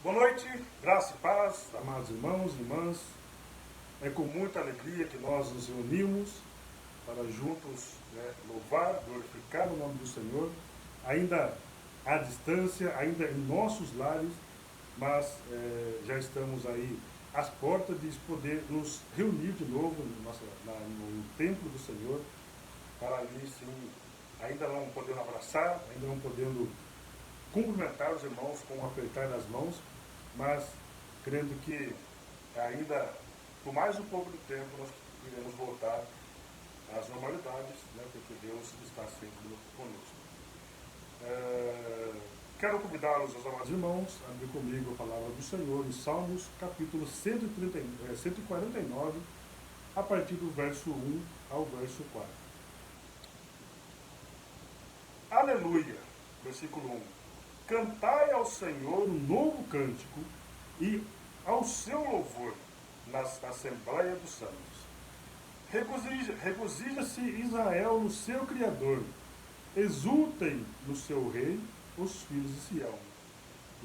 Boa noite, graça e paz, amados irmãos e irmãs. É com muita alegria que nós nos reunimos para juntos louvar, glorificar o nome do Senhor, ainda à distância, ainda em nossos lares, mas já estamos aí às portas de poder nos reunir de novo no templo do Senhor, para ali sim, ainda não podendo abraçar, ainda não podendo cumprimentar os irmãos com um apertar das mãos, mas crendo que ainda, por mais um pouco de tempo, nós iremos voltar às normalidades, né, porque Deus está sempre conosco. Quero convidá-los, os amados irmãos, a abrir comigo a palavra do Senhor em Salmos, capítulo 149, a partir do verso 1 ao verso 4. Aleluia! Versículo 1. Cantai ao Senhor um novo cântico e ao seu louvor na Assembleia dos Santos. Regozija-se Israel no seu Criador. Exultem no seu Rei os filhos de Sião.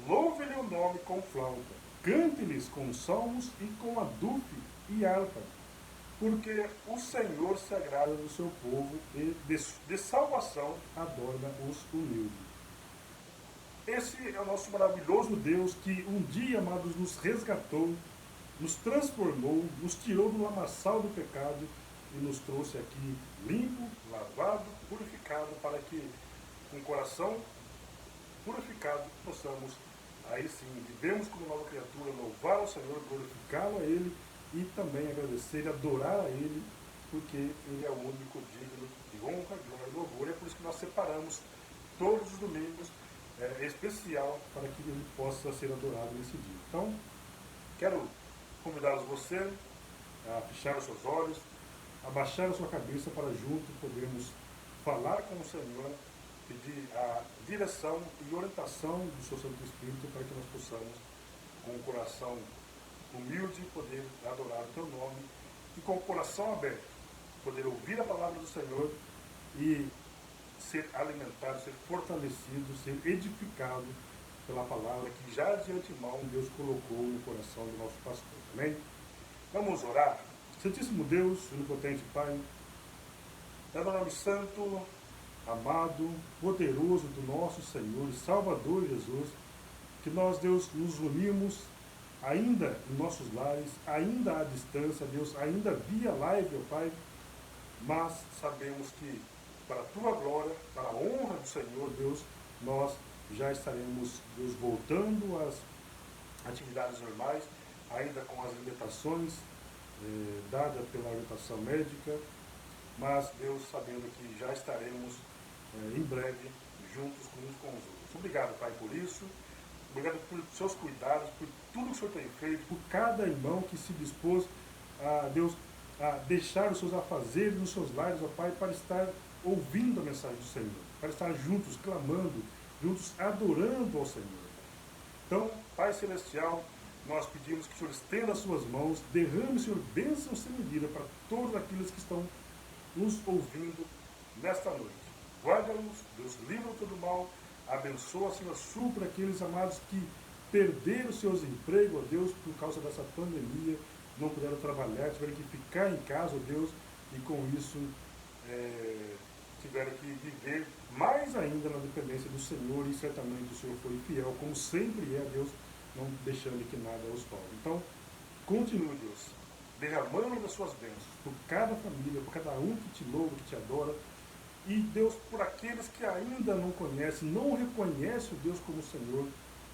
Louve-lhe o nome com flauta. Cante-lhes com salmos e com adufe e harpa. Porque o Senhor se agrada do seu povo e de salvação adorna os humildes. Esse é o nosso maravilhoso Deus que um dia, amados, nos resgatou, nos transformou, nos tirou do lamaçal do pecado e nos trouxe aqui limpo, lavado, purificado, para que com o coração purificado possamos, aí sim, vivemos como nova criatura, louvar ao Senhor, glorificá-lo a Ele e também agradecer e adorar a Ele, porque Ele é o único digno de honra, glória e louvor. É por isso que nós separamos todos os domingos especial para que ele possa ser adorado nesse dia. Então, quero convidá-los você a fechar os seus olhos, abaixar a sua cabeça para juntos podermos falar com o Senhor, pedir a direção e orientação do seu Santo Espírito para que nós possamos, com o coração humilde, poder adorar o teu nome e com o coração aberto, poder ouvir a palavra do Senhor e ser alimentado, ser fortalecido, ser edificado pela palavra que já de antemão Deus colocou no coração do nosso pastor. Amém? Vamos orar. Santíssimo Deus, onipotente Pai, é no nome santo, amado, poderoso do nosso Senhor e Salvador Jesus, que nós, Deus, nos unimos ainda em nossos lares, ainda à distância, Deus, ainda via live, ó Pai, mas sabemos que para a tua glória, para a honra do Senhor, Deus, nós já estaremos, Deus, voltando às atividades normais, ainda com as limitações dadas pela orientação médica, mas, Deus, sabendo que já estaremos em breve juntos uns com os outros. Obrigado, Pai, por isso. Obrigado por seus cuidados, por tudo que o Senhor tem feito, por cada irmão que se dispôs a, Deus, a deixar os seus afazeres nos seus lares, ó Pai, para estar ouvindo a mensagem do Senhor, para estar juntos, clamando, juntos, adorando ao Senhor. Então, Pai Celestial, nós pedimos que o Senhor estenda as suas mãos, derrame, Senhor, bênção sem medida para todos aqueles que estão nos ouvindo nesta noite. Guarda-nos, Deus, livra todo mal, abençoa, Senhor, supra aqueles amados que perderam seus empregos, ó Deus, por causa dessa pandemia, não puderam trabalhar, tiveram que ficar em casa, ó Deus, e com isso tiveram que viver mais ainda na dependência do Senhor, e certamente o Senhor foi fiel, como sempre é, Deus, não deixando que nada os falte. Então, continue, Deus, derramando das suas bênçãos por cada família, por cada um que te louva, que te adora, e Deus, por aqueles que ainda não conhecem, não reconhecem o Deus como Senhor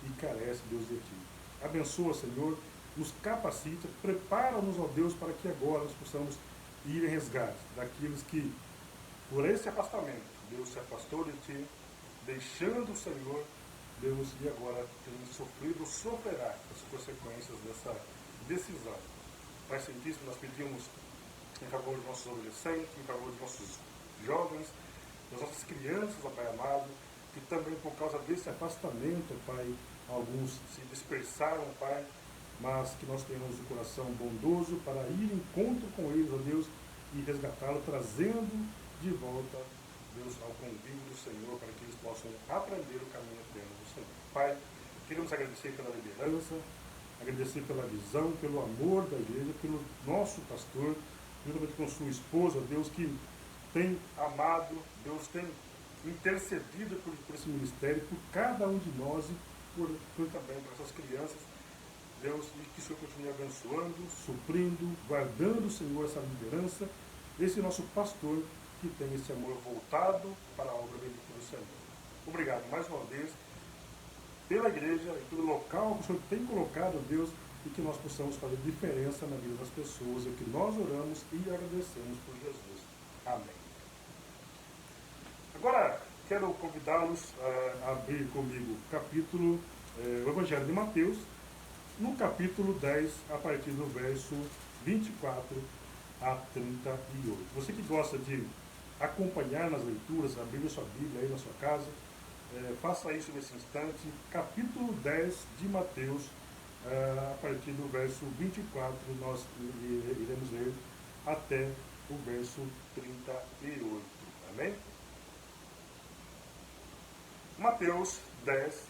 e carece, Deus, de ti. Abençoa, Senhor, nos capacita, prepara-nos, ó Deus, para que agora nós possamos ir em resgate daqueles que, por esse afastamento, Deus se afastou de ti, deixando o Senhor, Deus, e agora tem sofrido, sofrerá as consequências dessa decisão. Pai Santíssimo, nós pedimos em favor dos nossos adolescentes, em favor dos nossos jovens, das nossas crianças, ó Pai amado, que também por causa desse afastamento, ó Pai, alguns se dispersaram, Pai, mas que nós tenhamos um coração bondoso para ir em encontro com eles, ó Deus, e resgatá-lo, trazendo de volta, Deus, ao convívio do Senhor, para que eles possam aprender o caminho eterno do Senhor. Pai, queremos agradecer pela liderança, agradecer pela visão, pelo amor da igreja, pelo nosso pastor, juntamente com sua esposa, Deus, que tem amado, Deus tem intercedido por esse ministério, por cada um de nós e por também por essas crianças. Deus, e que o Senhor continue abençoando, suprindo, guardando, Senhor, essa liderança, esse nosso pastor que tem esse amor voltado para a obra bendita do Senhor. Obrigado mais uma vez pela igreja e pelo local que o Senhor tem colocado, Deus, e que nós possamos fazer diferença na vida das pessoas, é o que nós oramos e agradecemos por Jesus. Amém. Agora, quero convidá-los a abrir comigo o Evangelho de Mateus, no capítulo 10, a partir do verso 24 a 38. Você que gosta de acompanhar nas leituras, abrir sua Bíblia aí na sua casa, faça isso nesse instante. Capítulo 10 de Mateus, a partir do verso 24, nós iremos ler até o verso 38. Amém? Mateus 10,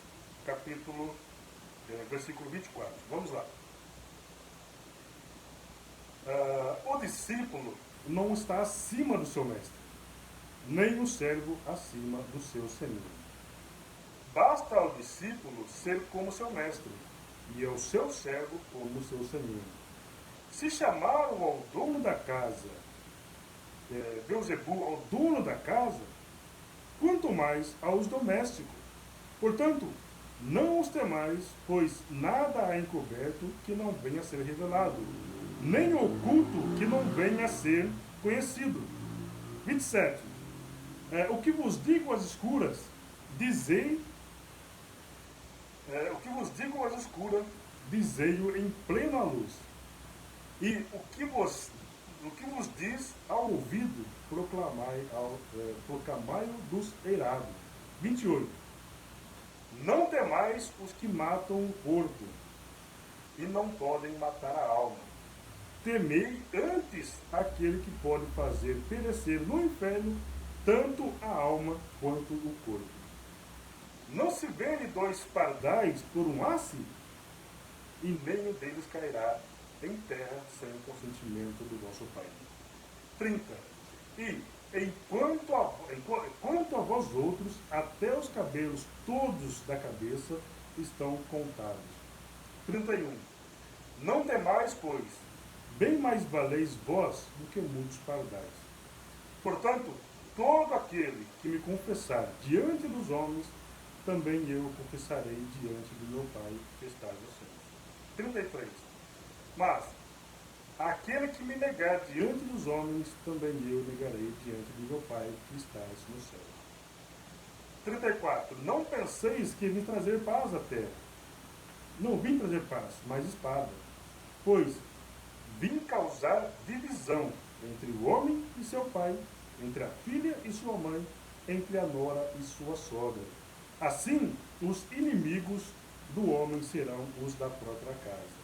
versículo 24. Vamos lá. O discípulo não está acima do seu mestre, nem o servo acima do seu senhor. Basta ao discípulo ser como seu mestre, e ao seu servo como seu senhor. Se chamaram ao dono da casa, Beelzebul, ao dono da casa, quanto mais aos domésticos. Portanto, não os temais, pois nada há encoberto que não venha a ser revelado, nem oculto que não venha a ser conhecido. 27. O que vos digo às escuras, dizei-o em plena luz. E o que vos diz ao ouvido, proclamai-o dos eirados. 28. Não temais os que matam o corpo, e não podem matar a alma. Temei antes aquele que pode fazer perecer no inferno tanto a alma quanto o corpo. Não se vende 2 pardais por um asse, e nenhum deles cairá em terra sem o consentimento do vosso Pai. 30. E quanto a vós outros, até os cabelos todos da cabeça estão contados. 31. Não temais, pois, bem mais valeis vós do que muitos pardais. Portanto, todo aquele que me confessar diante dos homens, também eu confessarei diante do meu Pai que está nos céus. 33. Mas aquele que me negar diante dos homens, também eu negarei diante do meu Pai que está nos céus. 34. Não penseis que vim trazer paz à terra. Não vim trazer paz, mas espada. Pois vim causar divisão entre o homem e seu pai, entre a filha e sua mãe, entre a nora e sua sogra. Assim, os inimigos do homem serão os da própria casa.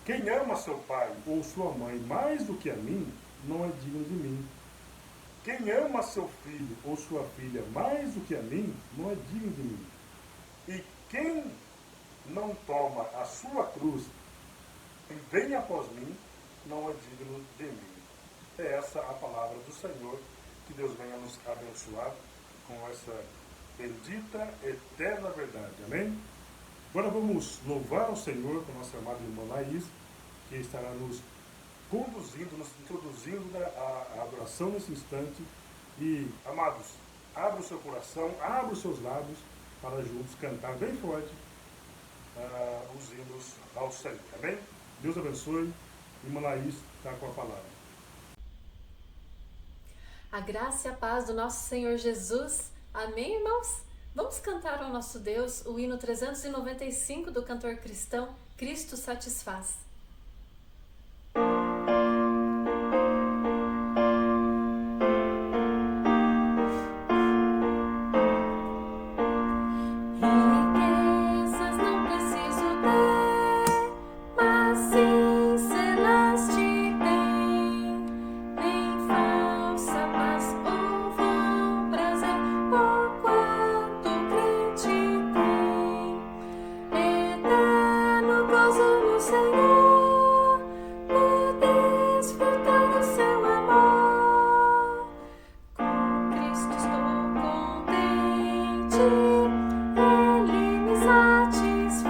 Quem ama seu pai ou sua mãe mais do que a mim, não é digno de mim. Quem ama seu filho ou sua filha mais do que a mim, não é digno de mim. E quem não toma a sua cruz e vem após mim, não é digno de mim. É essa a palavra do Senhor. Que Deus venha nos abençoar com essa bendita, eterna verdade. Amém? Agora vamos louvar ao Senhor com a nossa amada irmã Laís, que estará nos conduzindo, nos introduzindo a adoração nesse instante. E, amados, abra o seu coração, abra os seus lábios para juntos cantar bem forte os hinos ao Senhor. Amém? Deus abençoe. Irmã Laís está com a palavra. A graça e a paz do nosso Senhor Jesus. Amém, irmãos? Vamos cantar ao nosso Deus o hino 395 do cantor cristão Cristo Satisfaz. Ei Senhor, por desfrutar do seu amor. Com Cristo estou contente, Ele me satisfaz.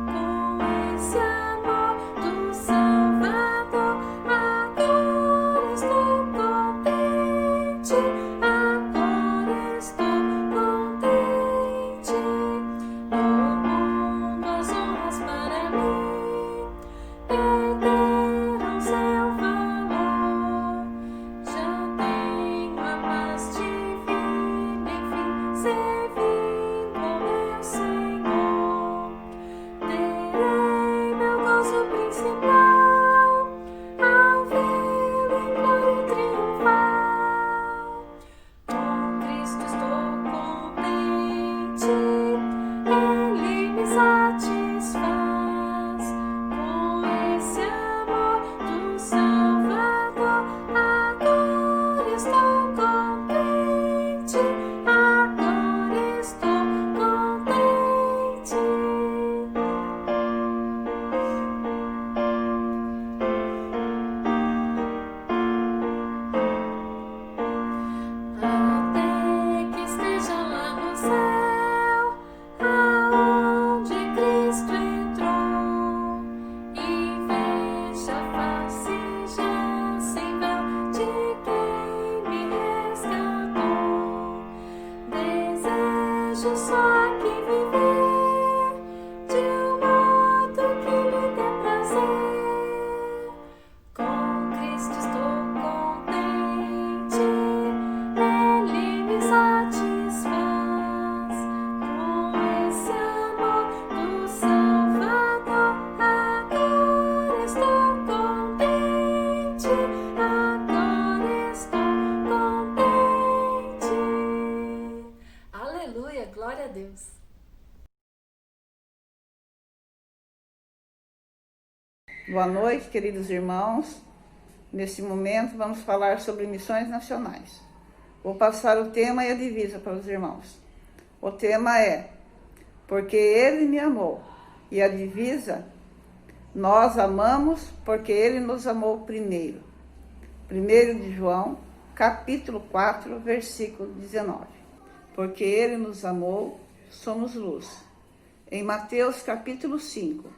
Com esse amor do Salvador, agora estou contente, agora estou contente. No mundo as honras para mim perderam seu valor. Já tenho a paz divina, enfim, servi com meu Senhor. Terei meu gozo principal ao vê-lo em glória triunfal. Com Cristo estou contente, Ele me satisfaz. Com esse amor do Salvador, agora estou contente, agora estou contente. Até que esteja lá no céu, aonde Cristo entrou, e veja a face já sem véu de quem me resgatou. Desejo só aqui viver de um modo que lhe dê prazer. Com Cristo estou contente, Ele me satisfaz. Com esse amor do Salvador, agora estou contente, agora estou contente. Aleluia, glória a Deus. Boa noite, queridos irmãos. Nesse momento vamos falar sobre missões nacionais. Vou passar o tema e a divisa para os irmãos. O tema é Porque Ele me amou. E a divisa, nós amamos porque Ele nos amou primeiro. 1 de João, capítulo 4, versículo 19. Porque Ele nos amou, somos luz. Em Mateus, capítulo 5,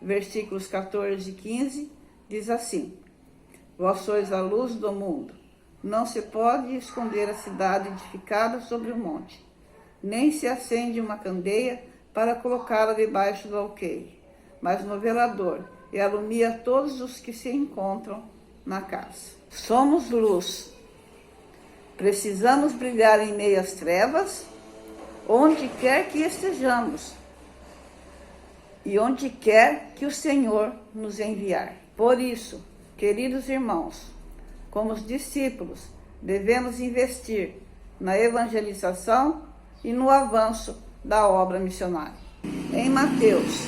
versículos 14 e 15, diz assim: Vós sois a luz do mundo. Não se pode esconder a cidade edificada sobre o monte, nem se acende uma candeia para colocá-la debaixo do alqueire, mas no velador, e alumia todos os que se encontram na casa. Somos luz. Precisamos brilhar em meio às trevas, onde quer que estejamos, e onde quer que o Senhor nos enviar. Por isso, queridos irmãos, como os discípulos, devemos investir na evangelização e no avanço da obra missionária. Em Mateus,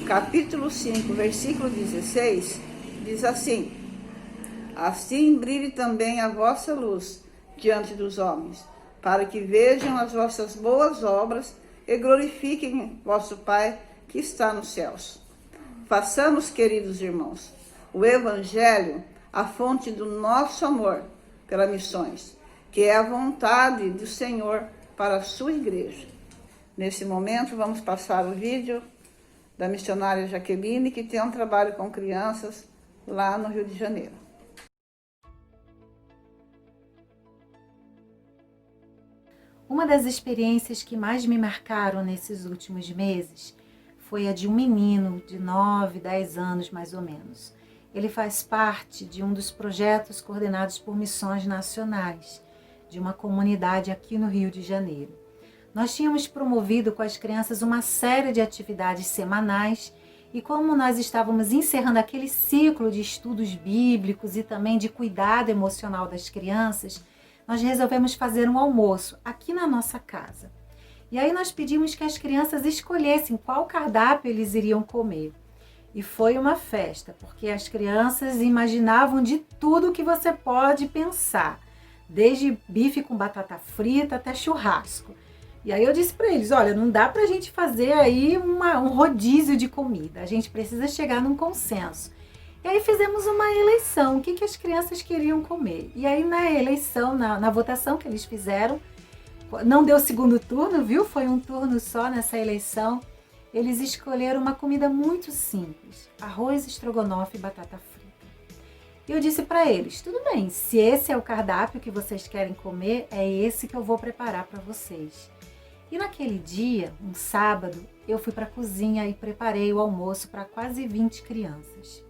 capítulo 5, versículo 16, diz assim: Assim brilhe também a vossa luz diante dos homens, para que vejam as vossas boas obras e glorifiquem vosso Pai que está nos céus. Façamos, queridos irmãos, o Evangelho a fonte do nosso amor pelas missões, que é a vontade do Senhor para a sua igreja. Nesse momento, vamos passar o vídeo da missionária Jaqueline, que tem um trabalho com crianças lá no Rio de Janeiro. Uma das experiências que mais me marcaram nesses últimos meses foi a de um menino de 9, 10 anos mais ou menos. Ele faz parte de um dos projetos coordenados por missões nacionais, de uma comunidade aqui no Rio de Janeiro. Nós tínhamos promovido com as crianças uma série de atividades semanais e como nós estávamos encerrando aquele ciclo de estudos bíblicos e também de cuidado emocional das crianças, nós resolvemos fazer um almoço aqui na nossa casa. E aí nós pedimos que as crianças escolhessem qual cardápio eles iriam comer. E foi uma festa, porque as crianças imaginavam de tudo que você pode pensar, desde bife com batata frita até churrasco. E aí eu disse para eles, olha, não dá pra gente fazer aí um rodízio de comida, a gente precisa chegar num consenso. E aí fizemos uma eleição, o que as crianças queriam comer. E aí na eleição, na votação que eles fizeram, não deu segundo turno, viu? Foi um turno só nessa eleição. Eles escolheram uma comida muito simples, arroz, estrogonofe e batata frita. E eu disse para eles, tudo bem, se esse é o cardápio que vocês querem comer, é esse que eu vou preparar para vocês. E naquele dia, um sábado, eu fui para a cozinha e preparei o almoço para quase 20 crianças.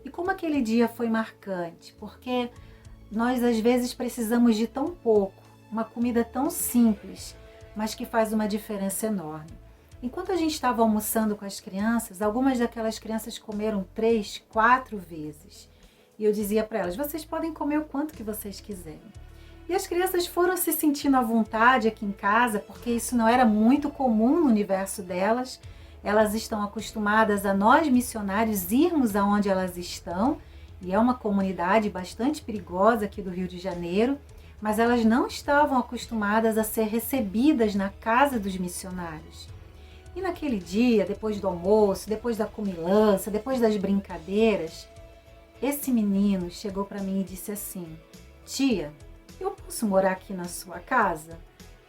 E como aquele dia foi marcante, porque nós às vezes precisamos de tão pouco, uma comida tão simples, mas que faz uma diferença enorme. Enquanto a gente estava almoçando com as crianças, algumas daquelas crianças comeram 3, 4 vezes. E eu dizia para elas, vocês podem comer o quanto que vocês quiserem. E as crianças foram se sentindo à vontade aqui em casa, porque isso não era muito comum no universo delas. Elas estão acostumadas a nós missionários irmos aonde elas estão, e é uma comunidade bastante perigosa aqui do Rio de Janeiro, mas elas não estavam acostumadas a ser recebidas na casa dos missionários. E naquele dia, depois do almoço, depois da comilança, depois das brincadeiras, esse menino chegou para mim e disse assim, tia, eu posso morar aqui na sua casa?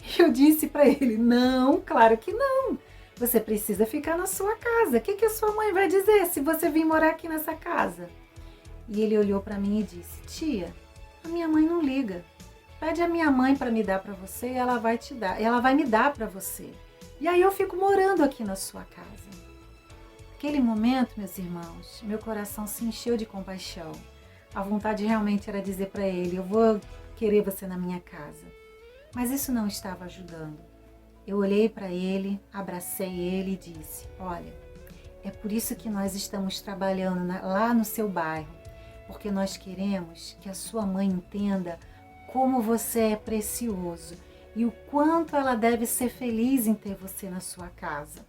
E eu disse para ele, não, claro que não. Você precisa ficar na sua casa. O que a sua mãe vai dizer se você vir morar aqui nessa casa? E ele olhou para mim e disse, tia, a minha mãe não liga. Pede a minha mãe para me dar para você e ela vai te dar. Ela vai me dar para você. E aí eu fico morando aqui na sua casa. Naquele momento, meus irmãos, meu coração se encheu de compaixão. A vontade realmente era dizer para ele, eu vou querer você na minha casa. Mas isso não estava ajudando. Eu olhei para ele, abracei ele e disse, olha, é por isso que nós estamos trabalhando lá no seu bairro, porque nós queremos que a sua mãe entenda como você é precioso e o quanto ela deve ser feliz em ter você na sua casa.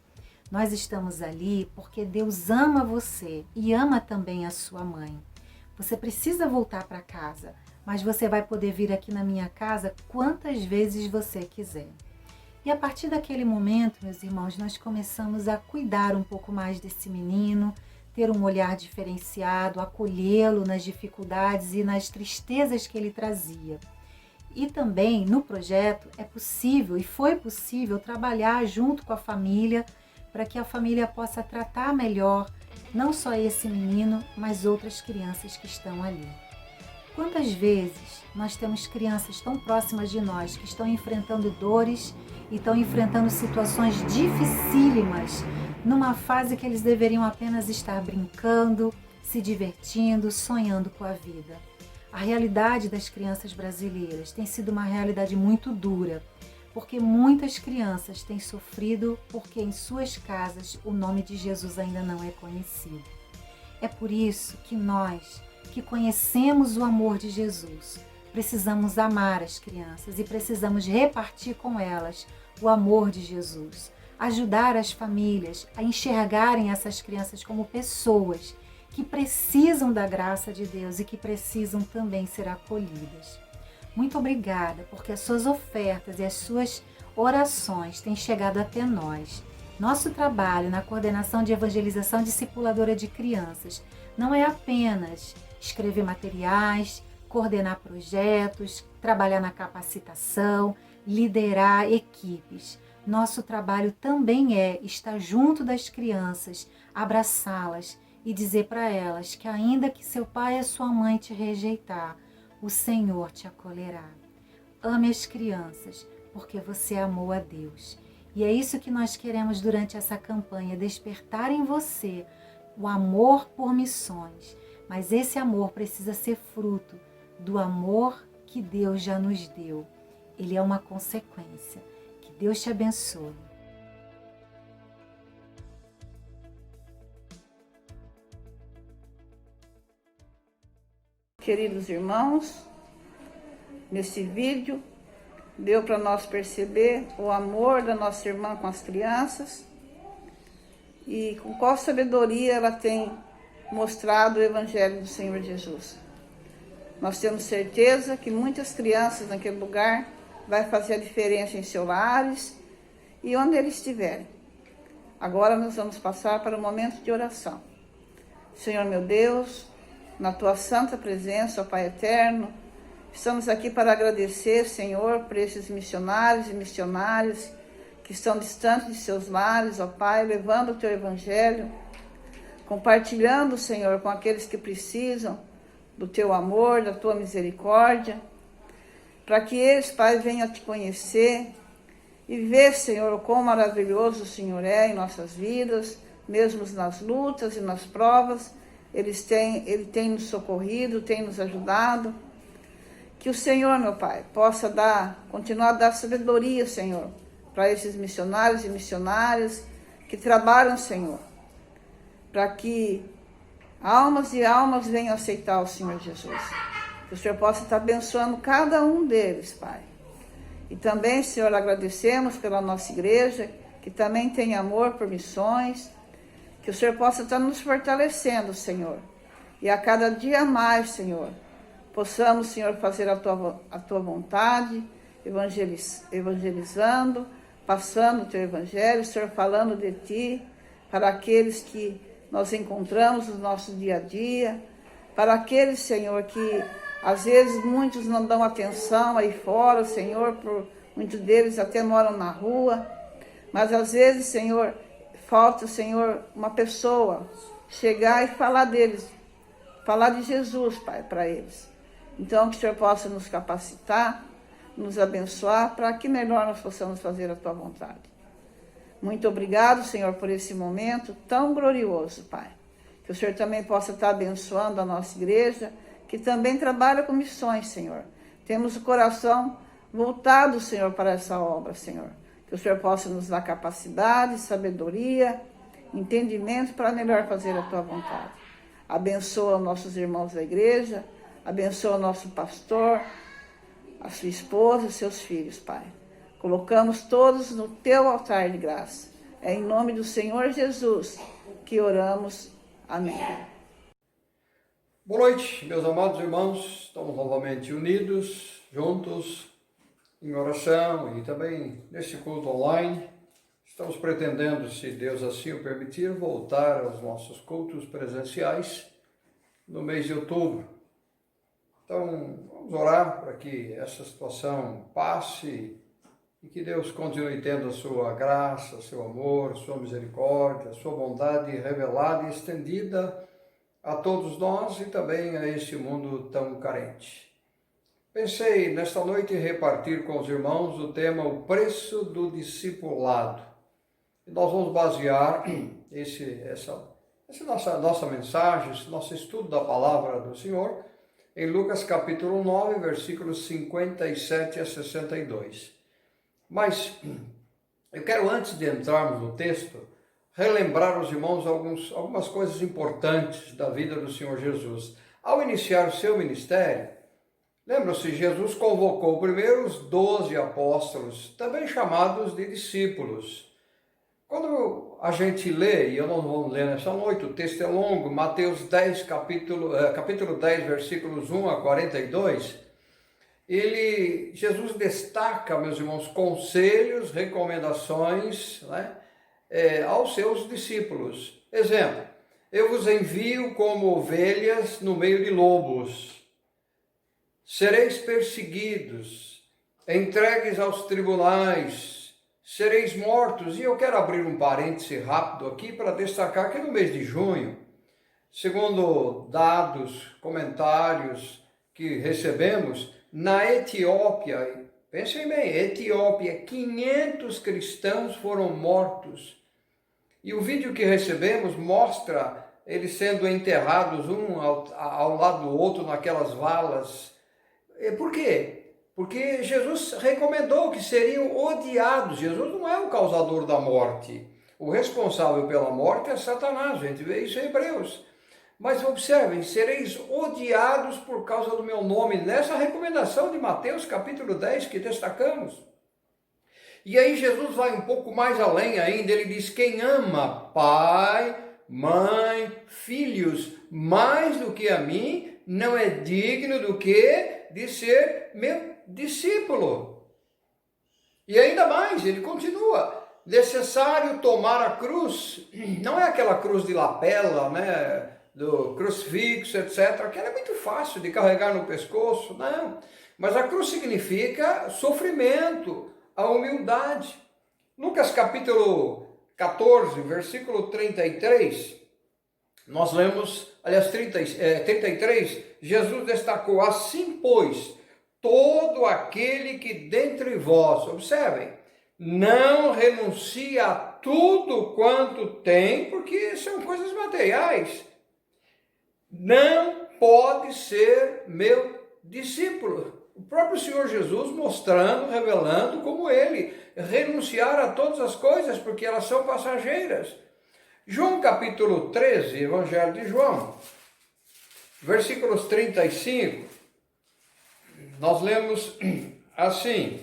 Nós estamos ali porque Deus ama você e ama também a sua mãe. Você precisa voltar para casa, mas você vai poder vir aqui na minha casa quantas vezes você quiser. E a partir daquele momento, meus irmãos, nós começamos a cuidar um pouco mais desse menino, ter um olhar diferenciado, acolhê-lo nas dificuldades e nas tristezas que ele trazia. E também no projeto é possível e foi possível trabalhar junto com a família para que a família possa tratar melhor não só esse menino, mas outras crianças que estão ali. Quantas vezes nós temos crianças tão próximas de nós que estão enfrentando dores e estão enfrentando situações dificílimas numa fase que eles deveriam apenas estar brincando, se divertindo, sonhando com a vida. A realidade das crianças brasileiras tem sido uma realidade muito dura, porque muitas crianças têm sofrido porque em suas casas o nome de Jesus ainda não é conhecido. É por isso que nós, que conhecemos o amor de Jesus, precisamos amar as crianças e precisamos repartir com elas o amor de Jesus, ajudar as famílias a enxergarem essas crianças como pessoas que precisam da graça de Deus e que precisam também ser acolhidas. Muito obrigada, porque as suas ofertas e as suas orações têm chegado até nós. Nosso trabalho na coordenação de evangelização discipuladora de crianças não é apenas escrever materiais, coordenar projetos, trabalhar na capacitação, liderar equipes. Nosso trabalho também é estar junto das crianças, abraçá-las e dizer para elas que ainda que seu pai e sua mãe te rejeitar, o Senhor te acolherá. Ame as crianças, porque você amou a Deus. E é isso que nós queremos durante essa campanha, despertar em você o amor por missões. Mas esse amor precisa ser fruto do amor que Deus já nos deu. Ele é uma consequência. Que Deus te abençoe. Queridos irmãos, nesse vídeo deu para nós perceber o amor da nossa irmã com as crianças e com qual sabedoria ela tem mostrado o Evangelho do Senhor Jesus. Nós temos certeza que muitas crianças naquele lugar vai fazer a diferença em seus lares e onde eles estiverem. Agora nós vamos passar para o momento de oração. Senhor meu Deus, na tua santa presença, ó Pai eterno, estamos aqui para agradecer, Senhor, por esses missionários e missionárias que estão distantes de seus lares, ó Pai, levando o teu evangelho, compartilhando, Senhor, com aqueles que precisam do teu amor, da tua misericórdia, para que eles, Pai, venham a te conhecer e ver, Senhor, o quão maravilhoso o Senhor é em nossas vidas, mesmo nas lutas e nas provas. Ele tem nos socorrido, tem nos ajudado. Que o Senhor, meu Pai, possa continuar a dar sabedoria, Senhor, para esses missionários e missionárias que trabalham, Senhor, para que almas e almas venham aceitar o Senhor Jesus. Que o Senhor possa estar abençoando cada um deles, Pai. E também, Senhor, agradecemos pela nossa igreja, que também tem amor por missões. Que o Senhor possa estar nos fortalecendo, Senhor. E a cada dia mais, Senhor, possamos, Senhor, fazer a tua vontade, evangelizando, passando o teu evangelho, Senhor, falando de ti, para aqueles que nós encontramos no nosso dia a dia, para aqueles, Senhor, que às vezes muitos não dão atenção aí fora, Senhor, muitos deles até moram na rua, mas às vezes, Senhor, falta, Senhor, uma pessoa chegar e falar deles, falar de Jesus, Pai, para eles. Então, que o Senhor possa nos capacitar, nos abençoar, para que melhor nós possamos fazer a tua vontade. Muito obrigado, Senhor, por esse momento tão glorioso, Pai. Que o Senhor também possa estar abençoando a nossa igreja, que também trabalha com missões, Senhor. Temos o coração voltado, Senhor, para essa obra, Senhor. Que o Senhor possa nos dar capacidade, sabedoria, entendimento para melhor fazer a tua vontade. Abençoa nossos irmãos da igreja, abençoa o nosso pastor, a sua esposa e seus filhos, Pai. Colocamos todos no teu altar de graça. É em nome do Senhor Jesus que oramos. Amém. Boa noite, meus amados irmãos. Estamos novamente unidos, juntos, em oração e também neste culto online. Estamos pretendendo, se Deus assim o permitir, voltar aos nossos cultos presenciais no mês de outubro. Então, vamos orar para que essa situação passe e que Deus continue tendo a sua graça, seu amor, sua misericórdia, sua bondade revelada e estendida a todos nós e também a este mundo tão carente. Pensei nesta noite em repartir com os irmãos o tema O Preço do Discipulado. E nós vamos basear essa nossa mensagem, esse nosso estudo da palavra do Senhor, em Lucas capítulo 9, versículos 57 a 62. Mas eu quero, antes de entrarmos no texto, relembrar aos irmãos algumas coisas importantes da vida do Senhor Jesus. Ao iniciar o seu ministério, lembram-se, Jesus convocou primeiro os 12 apóstolos, também chamados de discípulos. Quando a gente lê, e eu não vou ler nessa noite, o texto é longo, Mateus 10, capítulo 10, versículos 1 a 42, Jesus destaca, meus irmãos, conselhos, recomendações, né, aos seus discípulos. Exemplo, eu vos envio como ovelhas no meio de lobos. Sereis perseguidos, entregues aos tribunais, sereis mortos. E eu quero abrir um parêntese rápido aqui para destacar que no mês de junho, segundo dados, comentários que recebemos, na Etiópia, pensem bem, Etiópia, 500 cristãos foram mortos. E o vídeo que recebemos mostra eles sendo enterrados um ao lado do outro naquelas valas. Por quê? Porque Jesus recomendou que seriam odiados. Jesus não é o causador da morte. O responsável pela morte é Satanás. A gente vê isso em Hebreus. Mas observem, sereis odiados por causa do meu nome. Nessa recomendação de Mateus capítulo 10 que destacamos. E aí Jesus vai um pouco mais além ainda. Ele diz, quem ama pai, mãe, filhos, mais do que a mim, não é digno do que de ser meu discípulo. E ainda mais, ele continua, necessário tomar a cruz. Não é aquela cruz de lapela, né, do crucifixo, etc. Aquela é muito fácil de carregar no pescoço, não. Mas a cruz significa sofrimento, a humildade. Lucas capítulo 14, versículo 33, nós lemos, aliás, 33, Jesus destacou: assim, pois, todo aquele que dentre vós, observem, não renuncia a tudo quanto tem, porque são coisas materiais, não pode ser meu discípulo. O próprio Senhor Jesus mostrando, revelando como ele renunciar a todas as coisas, porque elas são passageiras. João capítulo 13, Evangelho de João, versículos 35, nós lemos assim: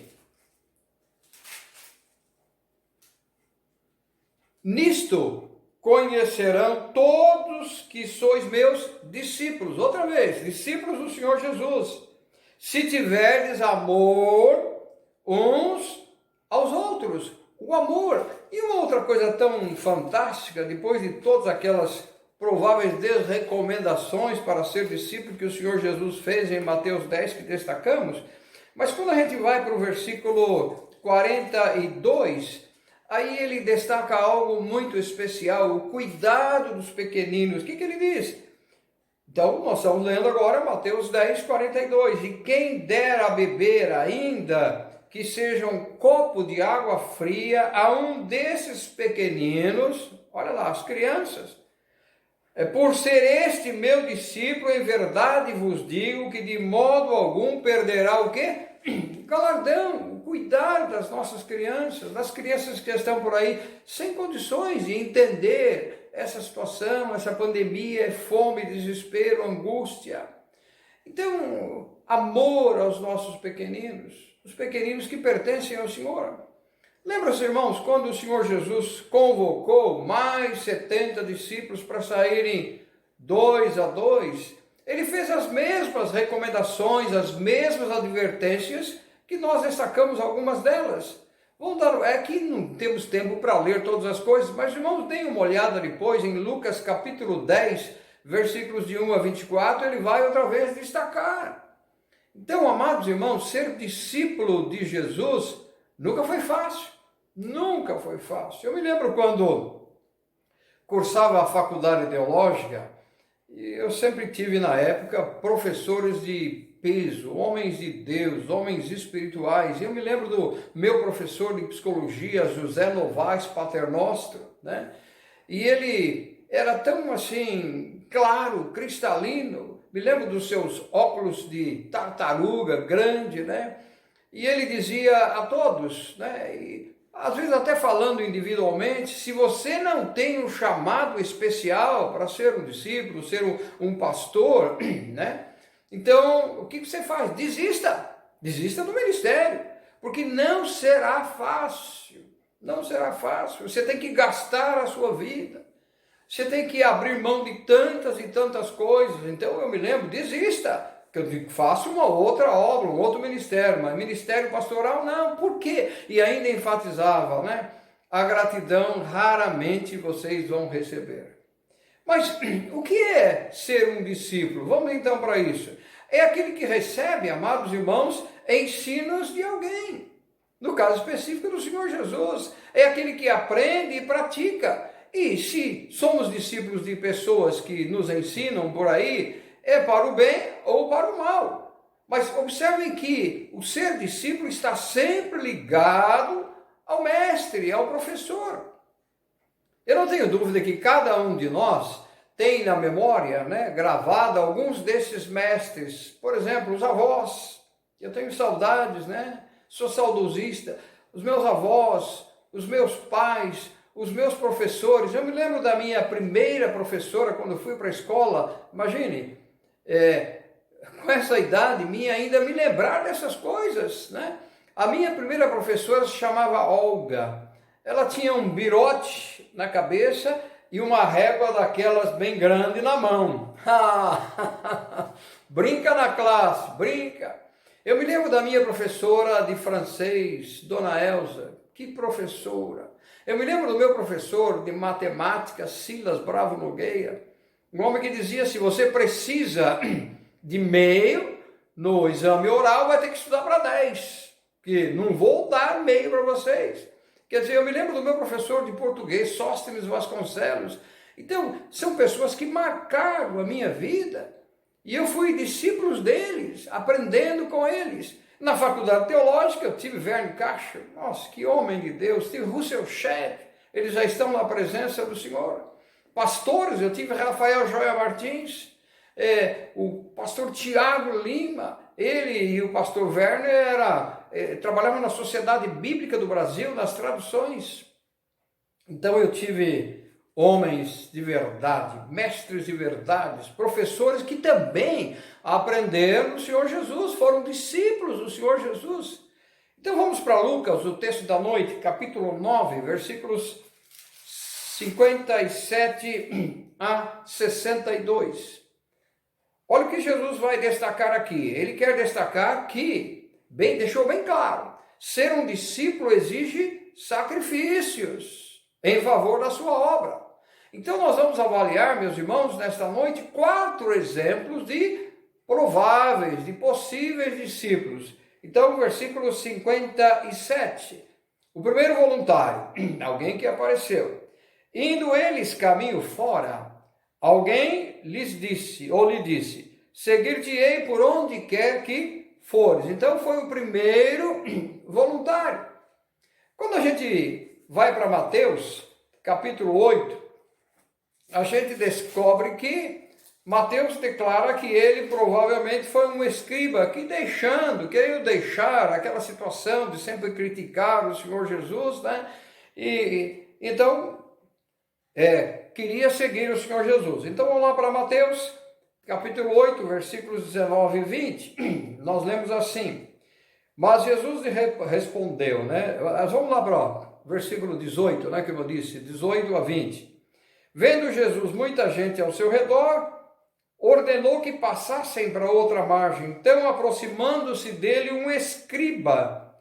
nisto conhecerão todos que sois meus discípulos. Outra vez, discípulos do Senhor Jesus, se tiverdes amor uns aos outros. O amor. E uma outra coisa tão fantástica, depois de todas aquelas prováveis desrecomendações para ser discípulo que o Senhor Jesus fez em Mateus 10, que destacamos, mas quando a gente vai para o versículo 42, aí ele destaca algo muito especial, o cuidado dos pequeninos. O que ele diz? Então, nós estamos lendo agora Mateus 10, 42. E quem der a beber ainda que seja um copo de água fria a um desses pequeninos, olha lá, as crianças, por ser este meu discípulo, em verdade vos digo que de modo algum perderá o quê? Galardão, o cuidar das nossas crianças, das crianças que estão por aí sem condições de entender essa situação, essa pandemia, fome, desespero, angústia. Então, amor aos nossos pequeninos, os pequeninos que pertencem ao Senhor. Lembra-se, irmãos, quando o Senhor Jesus convocou mais 70 discípulos para saírem 2 a 2, ele fez as mesmas recomendações, as mesmas advertências, que nós destacamos algumas delas. É que não temos tempo para ler todas as coisas, mas, irmãos, deem uma olhada depois em Lucas capítulo 10, versículos de 1 a 24, ele vai outra vez destacar. Então, amados irmãos, ser discípulo de Jesus nunca foi fácil. Nunca foi fácil. Eu me lembro quando cursava a faculdade teológica, eu sempre tive na época professores de peso, homens de Deus, homens espirituais. Eu me lembro do meu professor de psicologia, José Novaes Paternostro, né? E ele era tão assim, claro, cristalino. Me lembro dos seus óculos de tartaruga grande, né? E ele dizia a todos, né? E às vezes até falando individualmente, se você não tem um chamado especial para ser um discípulo, ser um pastor, né? Então, o que você faz? Desista do ministério, porque não será fácil, não será fácil. Você tem que gastar a sua vida, você tem que abrir mão de tantas e tantas coisas. Então eu me lembro, desista, que eu digo, faça uma outra obra, um outro ministério, mas ministério pastoral não. Por quê? E ainda enfatizava, né? A gratidão raramente vocês vão receber. Mas o que é ser um discípulo? Vamos então para isso. É aquele que recebe, amados irmãos, ensinos de alguém. No caso específico do Senhor Jesus. É aquele que aprende e pratica. E se somos discípulos de pessoas que nos ensinam por aí, é para o bem ou para o mal. Mas observem que o ser discípulo está sempre ligado ao mestre, ao professor. Eu não tenho dúvida que cada um de nós tem na memória, né, gravado alguns desses mestres. Por exemplo, os avós. Eu tenho saudades, né? Sou saudosista. Os meus avós, os meus pais, os meus professores. Eu me lembro da minha primeira professora quando eu fui para a escola. Imagine, com essa idade minha ainda me lembrar dessas coisas, né? A minha primeira professora se chamava Olga. Ela tinha um birote na cabeça e uma régua daquelas bem grande na mão. Brinca na classe, brinca. Eu me lembro da minha professora de francês, Dona Elza. Que professora! Eu me lembro do meu professor de matemática, Silas Bravo Nogueira, um homem que dizia: se você precisa de meio no exame oral, vai ter que estudar para 10, que não vou dar meio para vocês. Quer dizer, eu me lembro do meu professor de português, Sóstenes Vasconcelos. Então, são pessoas que marcaram a minha vida e eu fui discípulos deles, aprendendo com eles. Na faculdade teológica eu tive Verne Caixa, nossa, que homem de Deus, tive Russell Shedd, eles já estão na presença do Senhor. Pastores, eu tive Rafael Joia Martins, o pastor Tiago Lima, ele e o pastor Werner trabalhavam na Sociedade Bíblica do Brasil, nas traduções. Então eu tive homens de verdade, mestres de verdades, professores que também aprenderam do Senhor Jesus, foram discípulos do Senhor Jesus. Então vamos para Lucas, o texto da noite, capítulo 9, versículos 57 a 62. Olha o que Jesus vai destacar aqui. Ele quer destacar que, deixou bem claro, ser um discípulo exige sacrifícios em favor da sua obra. Então nós vamos avaliar, meus irmãos, nesta noite, 4 exemplos de prováveis, de possíveis discípulos. Então, versículo 57. O primeiro voluntário, alguém que apareceu. Indo eles caminho fora, alguém lhes disse, ou lhe disse, seguir-te-ei por onde quer que fores. Então foi o primeiro voluntário. Quando a gente vai para Mateus, capítulo 8, a gente descobre que Mateus declara que ele provavelmente foi um escriba que querendo deixar aquela situação de sempre criticar o Senhor Jesus, né? E então queria seguir o Senhor Jesus. Então vamos lá para Mateus, capítulo 8, versículos 19 e 20. Nós lemos assim: mas Jesus lhe respondeu, né? Vamos lá para o versículo 18, né? Como eu disse, 18 a 20. Vendo Jesus muita gente ao seu redor, ordenou que passassem para outra margem. Então, aproximando-se dele um escriba,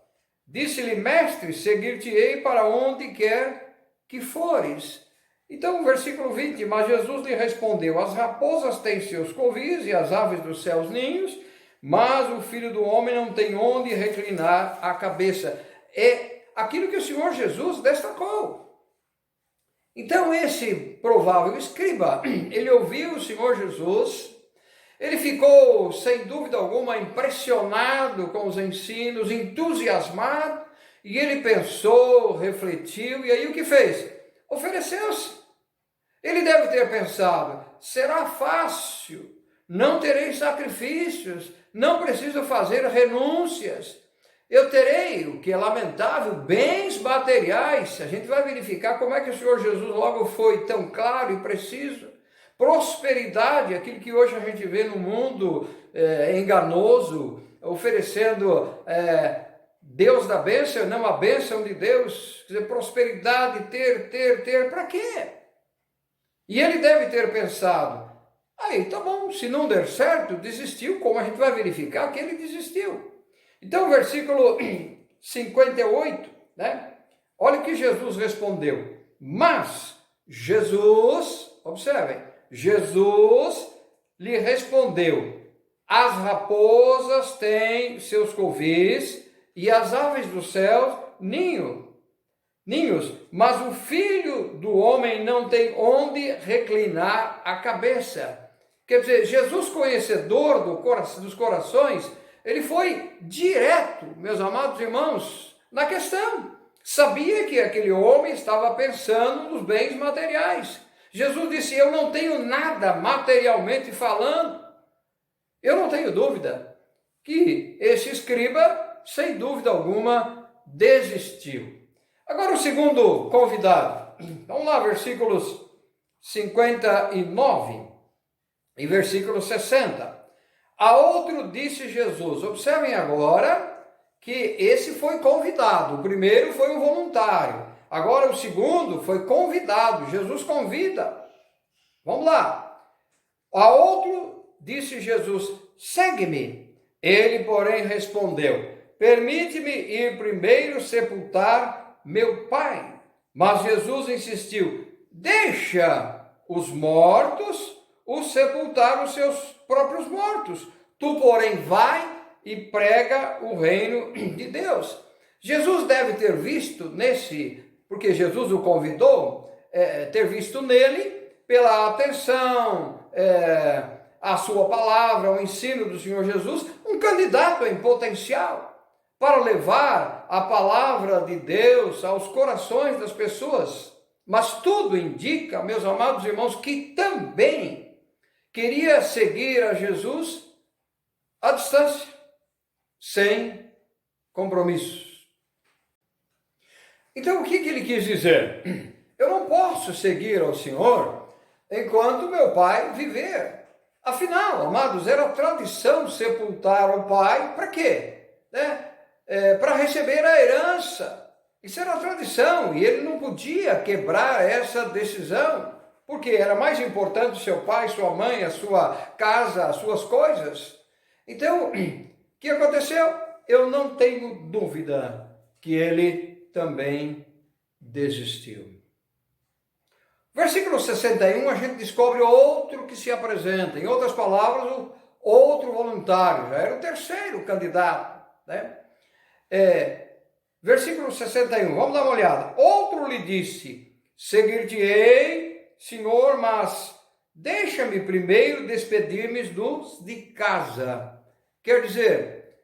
disse-lhe: mestre, seguir-te-ei para onde quer que fores. Então, versículo 20, mas Jesus lhe respondeu: as raposas têm seus covis e as aves dos céus ninhos, mas o Filho do Homem não tem onde reclinar a cabeça. É aquilo que o Senhor Jesus destacou. Então esse provável escriba, ele ouviu o Senhor Jesus, ele ficou, sem dúvida alguma, impressionado com os ensinos, entusiasmado, e ele pensou, refletiu, e aí o que fez? Ofereceu-se. Ele deve ter pensado: será fácil, não terei sacrifícios, não preciso fazer renúncias, eu terei, o que é lamentável, bens materiais. A gente vai verificar como é que o Senhor Jesus logo foi tão claro e preciso. Prosperidade, aquilo que hoje a gente vê no mundo enganoso, oferecendo Deus da bênção, não a bênção de Deus. Quer dizer, prosperidade, ter, para quê? E ele deve ter pensado: aí, tá bom, se não der certo, desistiu, como a gente vai verificar que ele desistiu. Então, versículo 58, né? Olha o que Jesus respondeu. Mas Jesus, observem, Jesus lhe respondeu: as raposas têm seus covis e as aves do céu ninhos, mas o Filho do Homem não tem onde reclinar a cabeça. Quer dizer, Jesus, conhecedor dos corações, ele foi direto, meus amados irmãos, na questão. Sabia que aquele homem estava pensando nos bens materiais. Jesus disse: eu não tenho nada materialmente falando. Eu não tenho dúvida que esse escriba, sem dúvida alguma, desistiu. Agora o segundo convidado. Vamos lá, versículos 59 e versículo 60. A outro disse Jesus, observem agora que esse foi convidado, o primeiro foi um voluntário, agora o segundo foi convidado, Jesus convida. Vamos lá. A outro disse Jesus: segue-me. Ele, porém, respondeu: permite-me ir primeiro sepultar meu pai. Mas Jesus insistiu: deixa os mortos os sepultar os seus próprios mortos. Tu, porém, vai e prega o reino de Deus. Jesus deve ter visto porque Jesus o convidou, ter visto nele, pela atenção, a sua palavra, o ensino do Senhor Jesus, um candidato em potencial para levar a palavra de Deus aos corações das pessoas. Mas tudo indica, meus amados irmãos, que também queria seguir a Jesus à distância, sem compromissos. Então, o que ele quis dizer? Eu não posso seguir ao Senhor enquanto meu pai viver. Afinal, amados, era tradição sepultar o pai para quê? Para receber a herança. Isso era tradição e ele não podia quebrar essa decisão, porque era mais importante seu pai, sua mãe, a sua casa, as suas coisas. Então, o que aconteceu? Eu não tenho dúvida que ele também desistiu. Versículo 61, a gente descobre outro que se apresenta. Em outras palavras, o outro voluntário. Já era o terceiro candidato, né? Versículo 61, vamos dar uma olhada. Outro lhe disse: seguir-te-ei, Senhor, mas deixa-me primeiro despedir-me dos de casa. Quer dizer,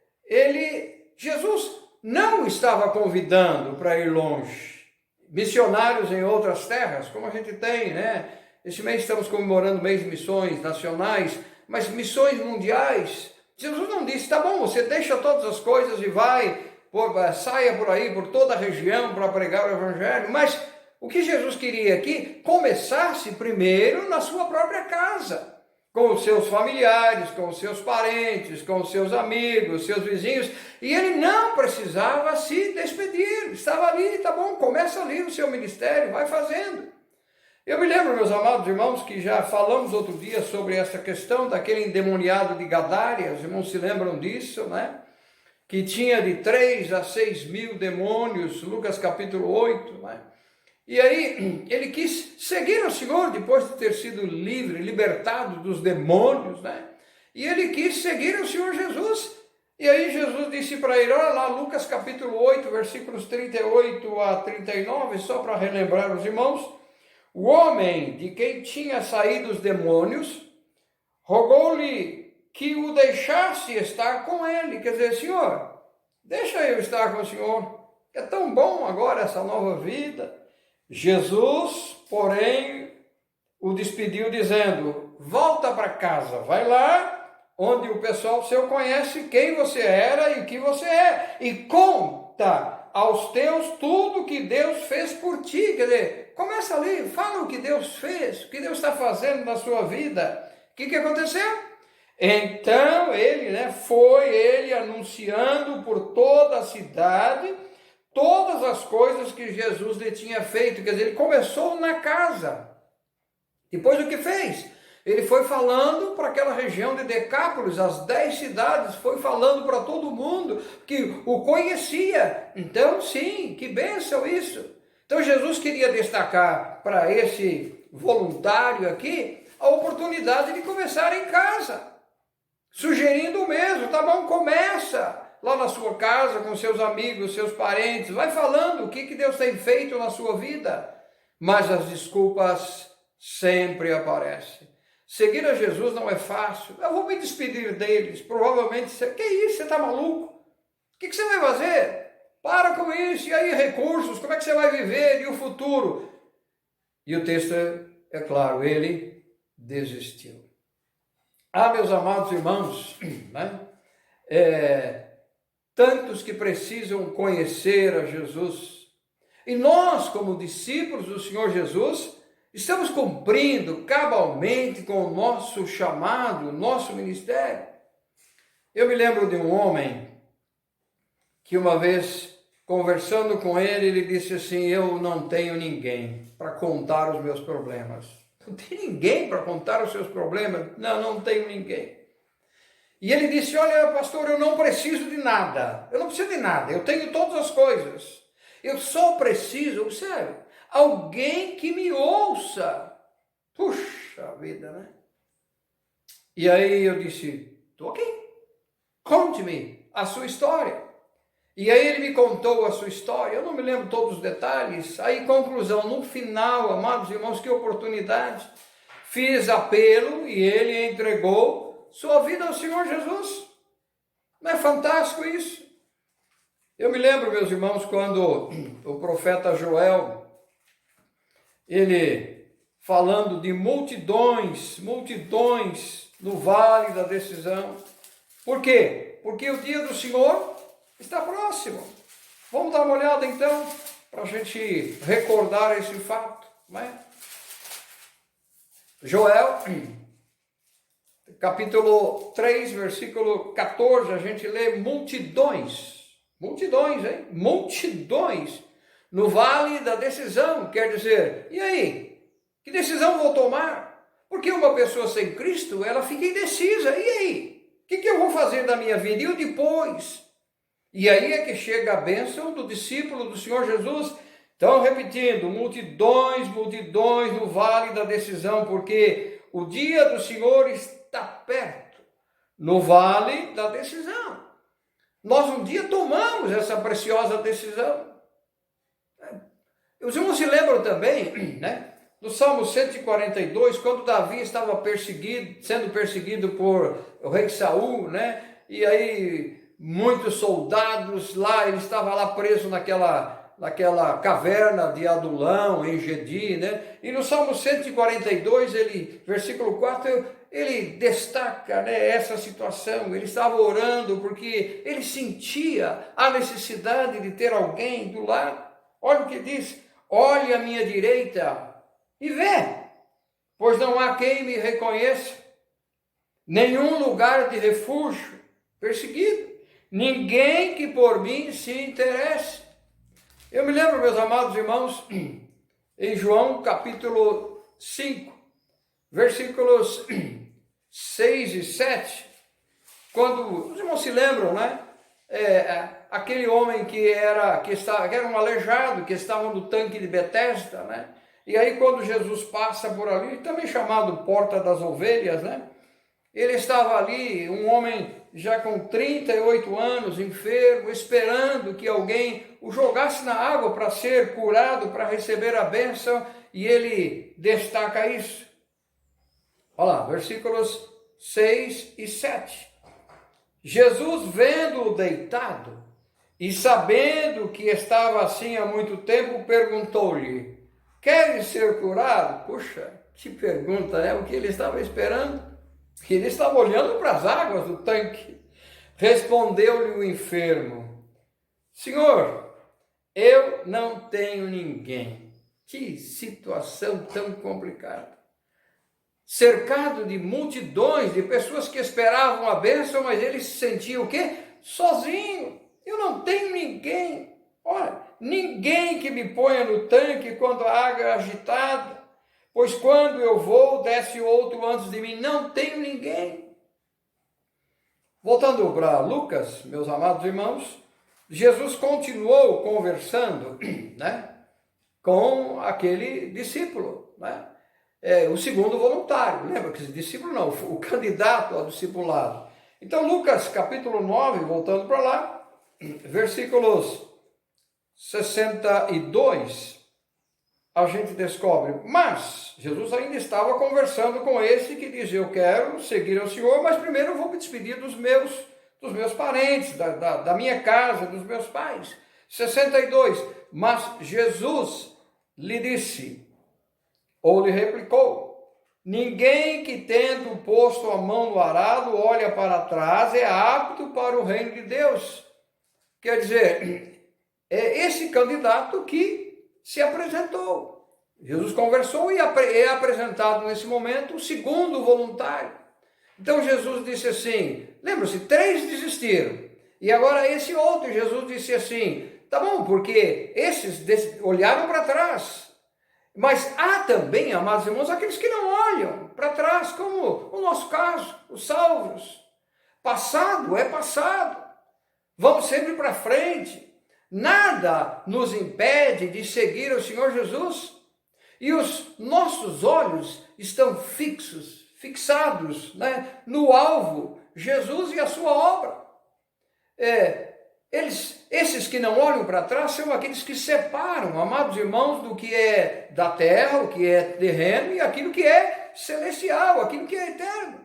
Jesus não estava convidando para ir longe. Missionários em outras terras, como a gente tem, né? Esse mês estamos comemorando o mês de missões nacionais, mas missões mundiais. Jesus não disse: tá bom, você deixa todas as coisas e saia por aí, por toda a região para pregar o evangelho. Mas o que Jesus queria aqui? Começasse primeiro na sua própria casa, com os seus familiares, com os seus parentes, com os seus amigos, seus vizinhos, e ele não precisava se despedir, estava ali, tá bom, começa ali o seu ministério, vai fazendo. Eu me lembro, meus amados irmãos, que já falamos outro dia sobre essa questão daquele endemoniado de Gadária, os irmãos se lembram disso, né? Que tinha de 3 a 6 mil demônios, Lucas capítulo 8, né? E aí ele quis seguir o Senhor depois de ter sido livre, libertado dos demônios, né? E ele quis seguir o Senhor Jesus. E aí Jesus disse para ele, olha lá, Lucas capítulo 8, versículos 38 a 39, só para relembrar os irmãos. O homem de quem tinha saído os demônios rogou-lhe que o deixasse estar com ele. Quer dizer, Senhor, deixa eu estar com o Senhor. É tão bom agora essa nova vida. Jesus, porém, o despediu dizendo, volta para casa, vai lá onde o pessoal seu conhece quem você era e o que você é. E conta aos teus tudo que Deus fez por ti. Quer dizer, começa ali, fala o que Deus fez, o que Deus está fazendo na sua vida. O que aconteceu? Então foi ele anunciando por toda a cidade todas as coisas que Jesus lhe tinha feito. Quer dizer, ele começou na casa. Depois o que fez? Ele foi falando para aquela região de Decápolis, as 10 cidades, foi falando para todo mundo que o conhecia. Então, sim, que bênção isso. Então, Jesus queria destacar para esse voluntário aqui a oportunidade de começar em casa. Sugerindo mesmo, tá bom, começa lá na sua casa, com seus amigos, seus parentes, vai falando o que Deus tem feito na sua vida. Mas as desculpas sempre aparecem. Seguir a Jesus não é fácil. Eu vou me despedir deles, provavelmente, que isso, você está maluco? O que você vai fazer? Para com isso, e aí recursos, como é que você vai viver, e o futuro? E o texto é claro, ele desistiu. Meus amados irmãos, né? Tantos que precisam conhecer a Jesus. E nós, como discípulos do Senhor Jesus, estamos cumprindo cabalmente com o nosso chamado, o nosso ministério. Eu me lembro de um homem que uma vez, conversando com ele, ele disse assim, eu não tenho ninguém para contar os meus problemas. Não tem ninguém para contar os seus problemas? Não tenho ninguém. E ele disse, olha, pastor, eu não preciso de nada. Eu não preciso de nada, eu tenho todas as coisas. Eu só preciso, observe, alguém que me ouça. Puxa vida, né? E aí eu disse, estou aqui, conte-me a sua história. E aí ele me contou a sua história, eu não me lembro todos os detalhes. Aí, conclusão, no final, amados irmãos, que oportunidade. Fiz apelo e ele entregou sua vida ao Senhor Jesus. Não é fantástico isso? Eu me lembro, meus irmãos, quando o profeta Joel, ele falando de multidões no vale da decisão. Por quê? Porque o dia do Senhor está próximo. Vamos dar uma olhada então, para a gente recordar esse fato, não é? Joel, capítulo 3, versículo 14, a gente lê multidões, hein? Multidões no vale da decisão, quer dizer, e aí? Que decisão vou tomar? Porque uma pessoa sem Cristo, ela fica indecisa, e aí? O que eu vou fazer da minha vida? E o depois? E aí é que chega a bênção do discípulo do Senhor Jesus. Então, repetindo, multidões no vale da decisão, porque o dia do Senhor está perto, no vale da decisão. Nós um dia tomamos essa preciosa decisão. Os irmãos se lembram também, né, do Salmo 142, quando Davi estava sendo perseguido por o rei Saul, né, e aí muitos soldados lá, ele estava lá preso naquela caverna de Adulão, em Gedi, né? E no Salmo 142, versículo 4, ele destaca, né, essa situação. Ele estava orando porque ele sentia a necessidade de ter alguém do lado. Olha o que diz: olhe à minha direita e vê, pois não há quem me reconheça, nenhum lugar de refúgio, perseguido, ninguém que por mim se interesse. Eu me lembro, meus amados irmãos, em João capítulo 5, versículos 6 e 7, quando os irmãos se lembram, né? Aquele homem que era um aleijado, que estava no tanque de Betesda, né? E aí quando Jesus passa por ali, também chamado Porta das Ovelhas, né? Ele estava ali, um homem já com 38 anos, enfermo, esperando que alguém o jogasse na água para ser curado, para receber a bênção, e ele destaca isso. Olha lá, versículos 6 e 7. Jesus, vendo-o deitado e sabendo que estava assim há muito tempo, perguntou-lhe: queres ser curado? Puxa, que pergunta, né? O que ele estava esperando? Ele estava olhando para as águas do tanque. Respondeu-lhe o enfermo: Senhor, eu não tenho ninguém. Que situação tão complicada. Cercado de multidões, de pessoas que esperavam a bênção, mas ele se sentia o quê? Sozinho. Eu não tenho ninguém. Olha, ninguém que me ponha no tanque quando a água é agitada. Pois quando eu vou, desce outro antes de mim. Não tenho ninguém. Voltando para Lucas, meus amados irmãos, Jesus continuou conversando, né, com aquele discípulo, né, o segundo voluntário. Lembra que esse discípulo não, o candidato ao discipulado. Então, Lucas capítulo 9, voltando para lá, versículos 62, a gente descobre, mas Jesus ainda estava conversando com esse que dizia: eu quero seguir ao Senhor, mas primeiro eu vou me despedir dos meus parentes, da minha casa, dos meus pais. 62, mas Jesus lhe disse, ou lhe replicou: ninguém que tendo posto a mão no arado olha para trás é apto para o reino de Deus. Quer dizer, é esse candidato que se apresentou. Jesus conversou e é apresentado nesse momento o segundo voluntário. Então Jesus disse assim, lembra-se, 3 desistiram. E agora esse outro, Jesus disse assim, tá bom, porque esses olharam para trás. Mas há também, amados irmãos, aqueles que não olham para trás, como o nosso caso, os salvos. Passado é passado. Vamos sempre para frente. nada nos impede de seguir o Senhor Jesus. E os nossos olhos estão fixados, né, no alvo, Jesus e a sua obra. Esses que não olham para trás são aqueles que separam, amados irmãos, do que é da terra, o que é terreno, e aquilo que é celestial, aquilo que é eterno.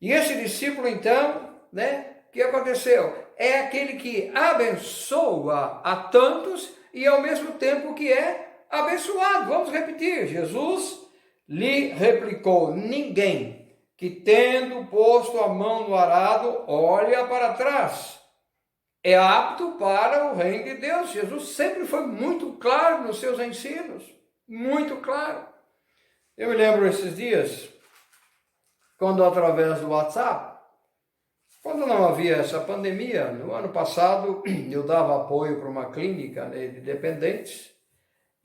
E esse discípulo, então, né, o que aconteceu? É aquele que abençoa a tantos e ao mesmo tempo que é abençoado. Vamos repetir. Jesus lhe replicou: ninguém que, tendo posto a mão no arado, olha para trás, é apto para o reino de Deus. Jesus sempre foi muito claro nos seus ensinos, muito claro. Eu me lembro esses dias, quando através do WhatsApp, quando não havia essa pandemia, no ano passado, eu dava apoio para uma clínica, né, de dependentes,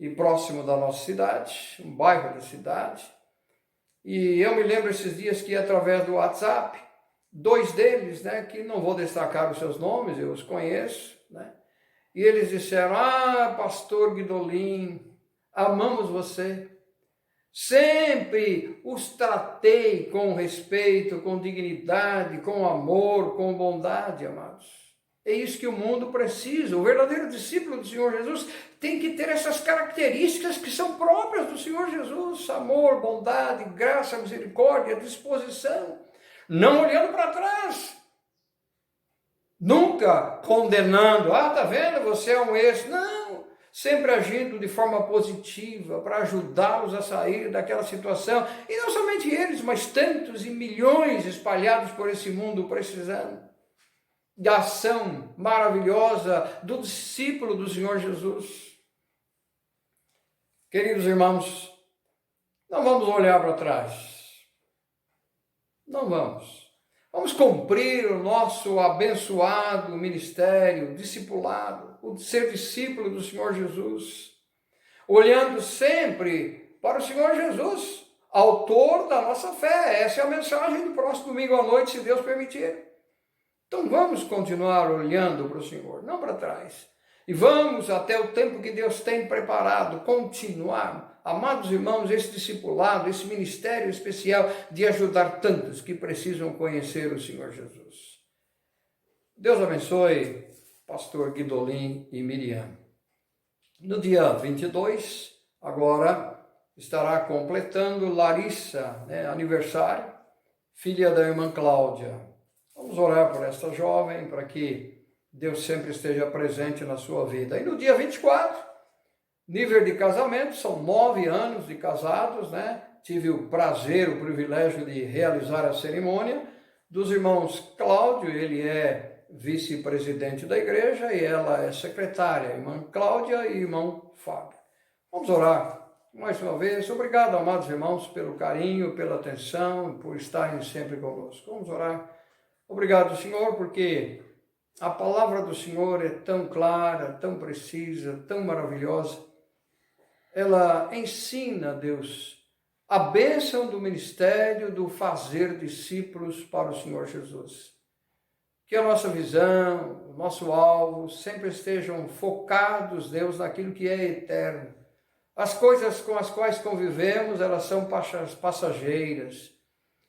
e próximo da nossa cidade, um bairro da cidade. E eu me lembro esses dias que, através do WhatsApp, 2 deles, né, que não vou destacar os seus nomes, eu os conheço, né, e eles disseram: pastor Guidolin, amamos você. Sempre os tratei com respeito, com dignidade, com amor, com bondade, amados. É isso que o mundo precisa. O verdadeiro discípulo do Senhor Jesus tem que ter essas características que são próprias do Senhor Jesus: amor, bondade, graça, misericórdia, disposição. Não olhando para trás. Nunca condenando. Tá vendo? Você é um esse. Não. Sempre agindo de forma positiva para ajudá-los a sair daquela situação. E não somente eles, mas tantos e milhões espalhados por esse mundo precisando da ação maravilhosa do discípulo do Senhor Jesus. Queridos irmãos, não vamos olhar para trás. Não vamos. Vamos cumprir o nosso abençoado ministério, discipulado, o de ser discípulo do Senhor Jesus, olhando sempre para o Senhor Jesus, autor da nossa fé. Essa é a mensagem do próximo domingo à noite, se Deus permitir. Então vamos continuar olhando para o Senhor, não para trás. E vamos, até o tempo que Deus tem preparado, continuar, amados irmãos, esse discipulado, esse ministério especial de ajudar tantos que precisam conhecer o Senhor Jesus. Deus abençoe pastor Guidolin e Miriam. No dia 22, agora, estará completando Larissa, né, aniversário, filha da irmã Cláudia. Vamos orar por esta jovem, para que Deus sempre esteja presente na sua vida. E no dia 24, nível de casamento, são 9 anos de casados, né? Tive o prazer, o privilégio de realizar a cerimônia dos irmãos Cláudio, ele é vice-presidente da igreja e ela é secretária, irmã Cláudia e irmão Fábio. Vamos orar mais uma vez. Obrigado, amados irmãos, pelo carinho, pela atenção, por estarem sempre conosco. Vamos orar. Obrigado, Senhor, porque a palavra do Senhor é tão clara, tão precisa, tão maravilhosa. Ela ensina, Deus, a bênção do ministério, do fazer discípulos para o Senhor Jesus. Que a nossa visão, o nosso alvo sempre estejam focados, Deus, naquilo que é eterno. As coisas com as quais convivemos, elas são passageiras.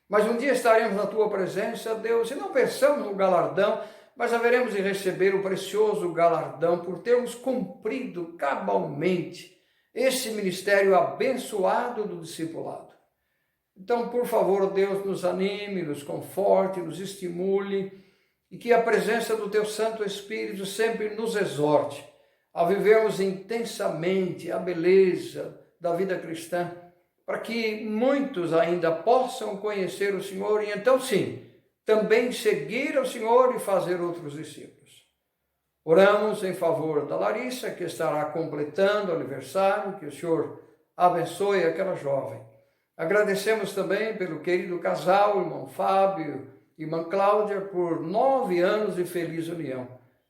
Mas um dia estaremos na Tua presença, Deus, e não pensamos no galardão, mas haveremos de receber o precioso galardão por termos cumprido cabalmente esse ministério abençoado do discipulado. Então, por favor, Deus, nos anime, nos conforte, nos estimule e que a presença do Teu Santo Espírito sempre nos exorte a vivermos intensamente a beleza da vida cristã, para que muitos ainda possam conhecer o Senhor e então sim, também seguir ao Senhor e fazer outros discípulos. Oramos em favor da Larissa, que estará completando o aniversário, que o Senhor abençoe aquela jovem. Agradecemos também pelo querido casal, irmão Fábio e irmã Cláudia, por 9 anos de feliz união.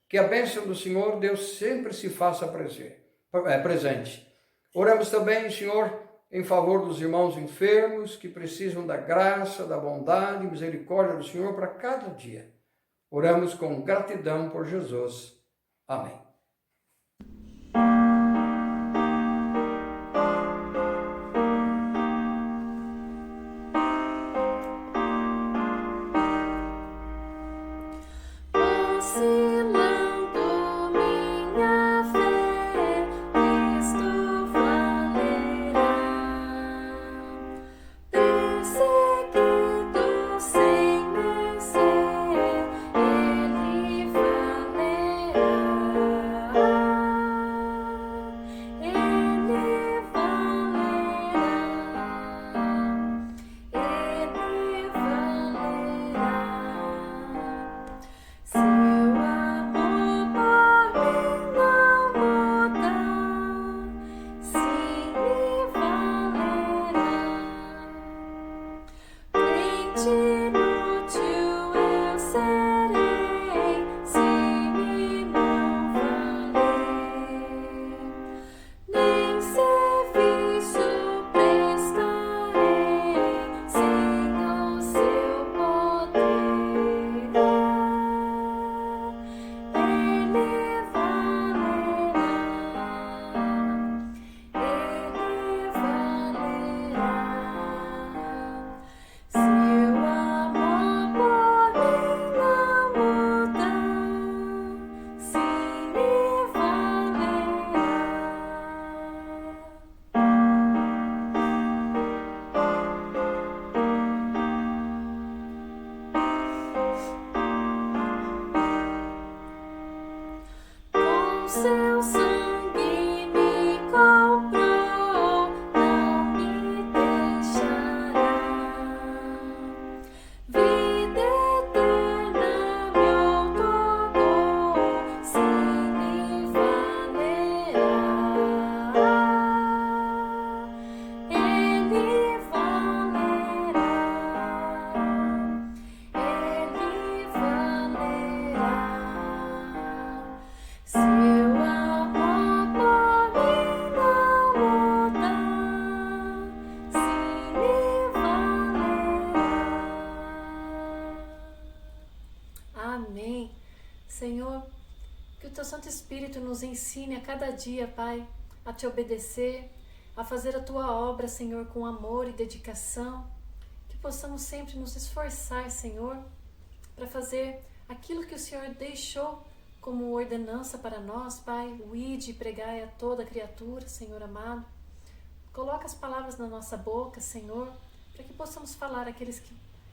Que a bênção do Senhor, Deus, sempre se faça presente. Oramos também, Senhor, em favor dos irmãos enfermos que precisam da graça, da bondade e misericórdia do Senhor para cada dia. Oramos com gratidão por Jesus. Amém. Senhor, que o Teu Santo Espírito nos ensine a cada dia, Pai, a Te obedecer, a fazer a Tua obra, Senhor, com amor e dedicação, que possamos sempre nos esforçar, Senhor, para fazer aquilo que o Senhor deixou como ordenança para nós, Pai, o ide e pregai a toda criatura, Senhor amado. Coloca as palavras na nossa boca, Senhor, para que possamos falar àqueles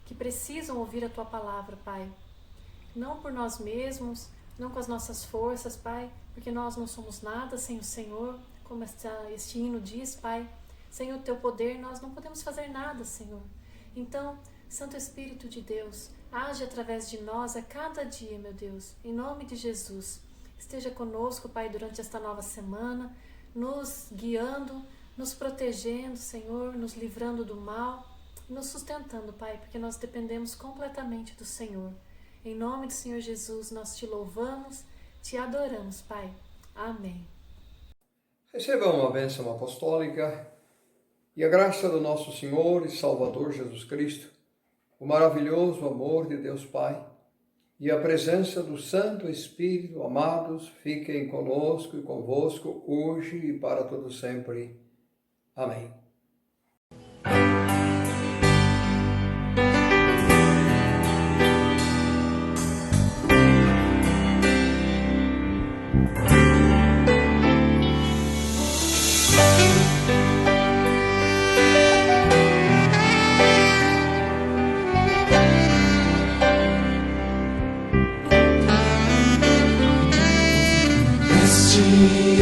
que precisam ouvir a Tua palavra, Pai. Não por nós mesmos, não com as nossas forças, Pai, porque nós não somos nada sem o Senhor, como este hino diz, Pai. Sem o Teu poder nós não podemos fazer nada, Senhor. Então, Santo Espírito de Deus, age através de nós a cada dia, meu Deus, em nome de Jesus. Esteja conosco, Pai, durante esta nova semana, nos guiando, nos protegendo, Senhor, nos livrando do mal, nos sustentando, Pai, porque nós dependemos completamente do Senhor. Em nome do Senhor Jesus, nós Te louvamos, Te adoramos, Pai. Amém. Recebam a bênção apostólica e a graça do nosso Senhor e Salvador Jesus Cristo, o maravilhoso amor de Deus Pai e a presença do Santo Espírito, amados, fiquem conosco e convosco hoje e para todo sempre. Amém.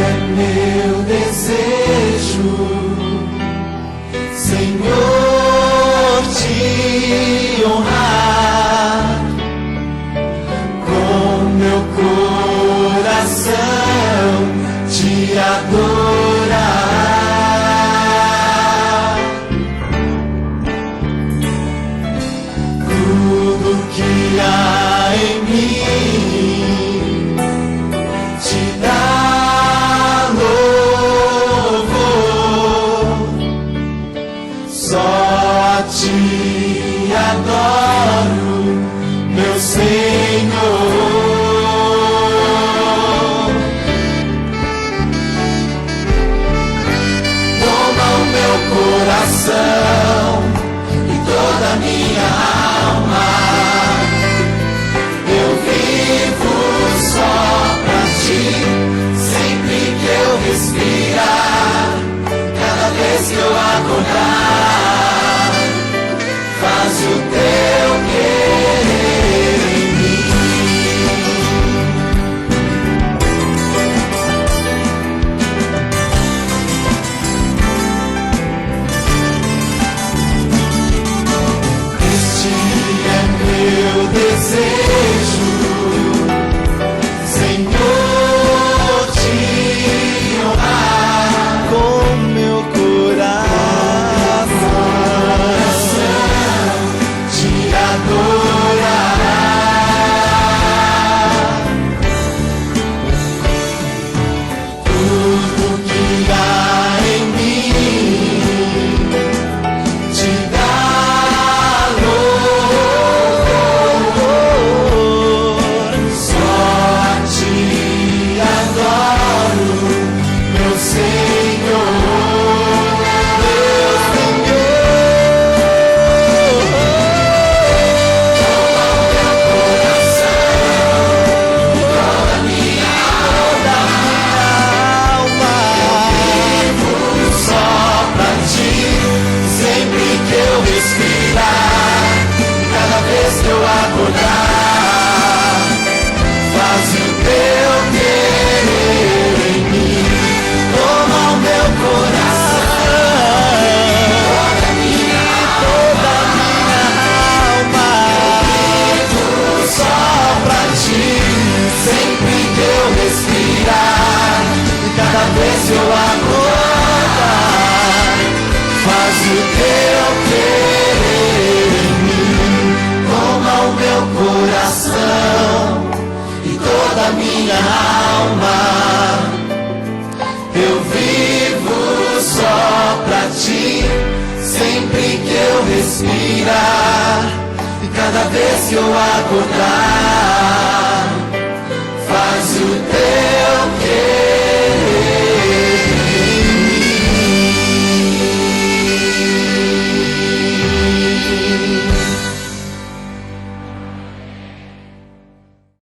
É meu desejo, Senhor, Te honrar com meu coração, Te adorar. Tudo que há em mim Te dá só a Te adoro, meu Senhor. Toma o meu coração e toda a minha alma. Eu vivo só pra Ti, sempre que eu respirar, cada vez que eu acordar. Faz o Teu eu respirar e cada vez que eu acordar,